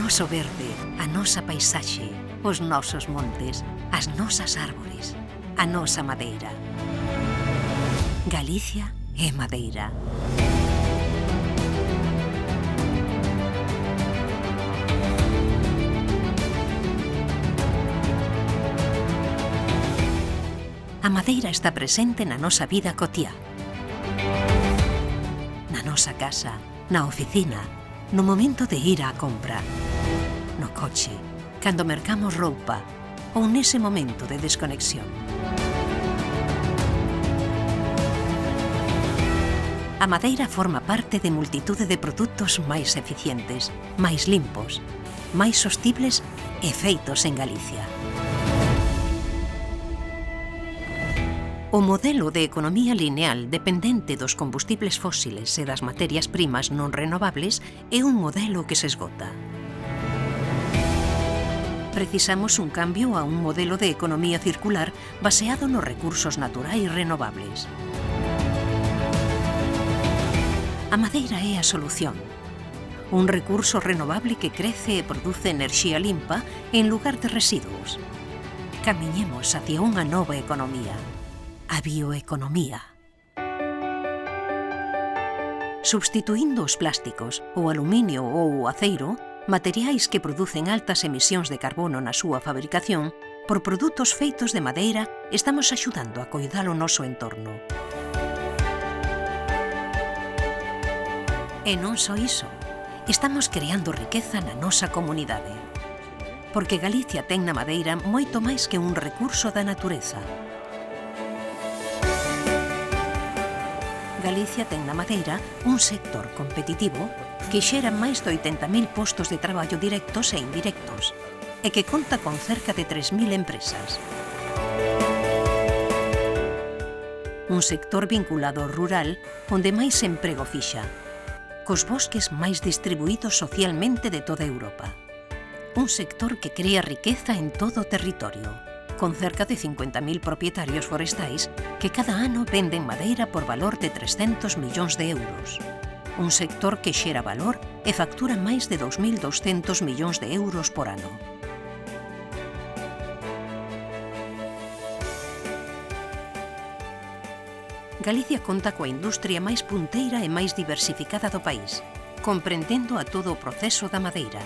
noso verde, a nosa paisaxe, os nosos montes, as nosas árbores, a nosa madeira. Galicia é madeira. A madeira está presente na nosa vida cotiá. Na nosa casa, na oficina, no momento de ir á compra, no coche, cando mercamos roupa ou nese momento de desconexión. A madeira forma parte de multitude de produtos máis eficientes, máis limpos, máis sostibles e feitos en Galicia. O modelo de economía lineal dependente dos combustibles fósiles e das materias primas non renovables é un modelo que se esgota. Precisamos un cambio a un modelo de economía circular baseado nos recursos naturais renovables. A madeira é a solución. Un recurso renovable que crece e produce enerxía limpa en lugar de residuos. Camiñemos hacia unha nova economía. A bioeconomía. Substituindo os plásticos, o aluminio ou o aceiro, materiais que producen altas emisións de carbono na súa fabricación, por produtos feitos de madeira, estamos axudando a coidar o noso entorno. E non só iso, estamos creando riqueza na nosa comunidade. Porque Galicia ten na madeira moito máis que un recurso da natureza. Galicia ten na madeira un sector competitivo que xera máis de 80.000 postos de traballo directos e indirectos e que conta con cerca de 3.000 empresas. Un sector vinculado ao rural onde máis emprego fixa, cos bosques máis distribuídos socialmente de toda Europa. Un sector que crea riqueza en todo o territorio, con cerca de 50.000 propietarios forestais que cada ano venden madeira por valor de 300 millóns de euros. Un sector que xera valor e factura máis de 2.200 millóns de euros por ano. Galicia conta coa industria máis punteira e máis diversificada do país, comprendendo a todo o proceso da madeira.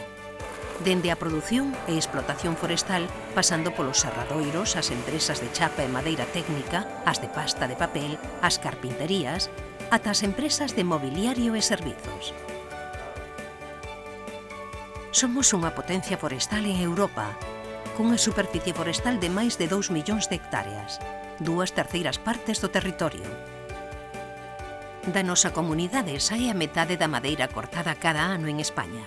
Dende a produción e explotación forestal, pasando polos serradoiros, as empresas de chapa e madeira técnica, as de pasta de papel, as carpinterías, ata as empresas de mobiliario e servizos. Somos unha potencia forestal en Europa, cunha superficie forestal de máis de 2 millóns de hectáreas, 2/3 partes do territorio. Da nosa comunidade sae a metade da madeira cortada cada ano en España.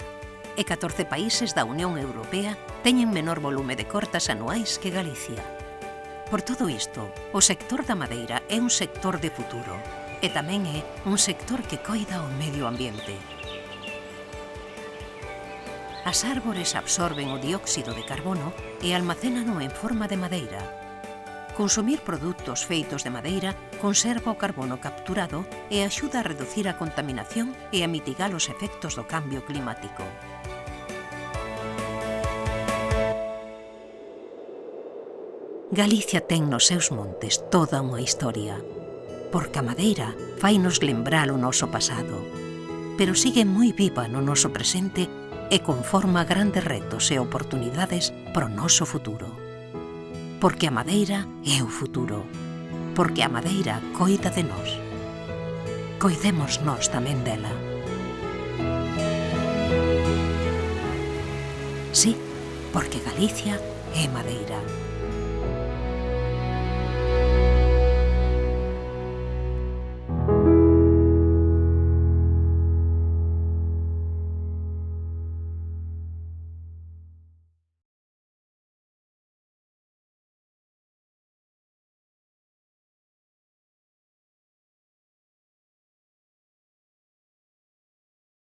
E 14 países da Unión Europea teñen menor volume de cortas anuais que Galicia. Por todo isto, o sector da madeira é un sector de futuro e tamén é un sector que coida o medio ambiente. As árbores absorben o dióxido de carbono e almacénano en forma de madeira. Consumir produtos feitos de madeira conserva o carbono capturado e axuda a reducir a contaminación e a mitigar os efectos do cambio climático. Galicia ten nos seus montes toda unha historia, porque a madeira fainos lembrar o noso pasado, pero sigue moi viva no noso presente e conforma grandes retos e oportunidades para o noso futuro. Porque a madeira é o futuro, porque a madeira coida de nós. Coidemos nós tamén dela. Sí, porque Galicia é madeira.